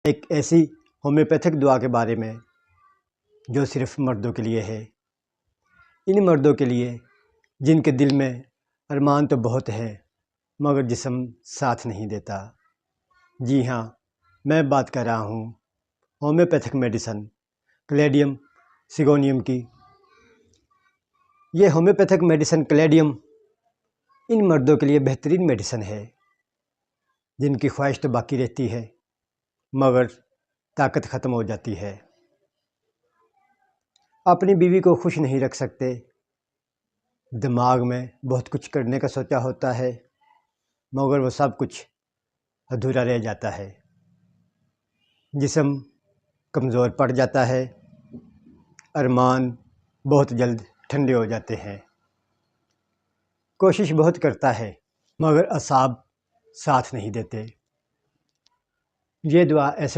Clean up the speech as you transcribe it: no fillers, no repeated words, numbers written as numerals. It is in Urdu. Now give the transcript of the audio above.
ایک ایسی ہومیوپیتھک دعا کے بارے میں جو صرف مردوں کے لیے ہے، ان مردوں کے لیے جن کے دل میں ارمان تو بہت ہے مگر جسم ساتھ نہیں دیتا۔ جی ہاں، میں بات کر رہا ہوں ہومیوپیتھک میڈیسن کلیڈیم سیگونیم کی۔ یہ ہومیوپیتھک میڈیسن کلیڈیم ان مردوں کے لیے بہترین میڈیسن ہے جن کی خواہش تو باقی رہتی ہے مگر طاقت ختم ہو جاتی ہے، اپنی بیوی کو خوش نہیں رکھ سکتے، دماغ میں بہت کچھ کرنے کا سوچا ہوتا ہے مگر وہ سب کچھ ادھورا رہ جاتا ہے، جسم کمزور پڑ جاتا ہے، ارمان بہت جلد ٹھنڈے ہو جاتے ہیں، کوشش بہت کرتا ہے مگر اعصاب ساتھ نہیں دیتے۔ یہ دعا ایسے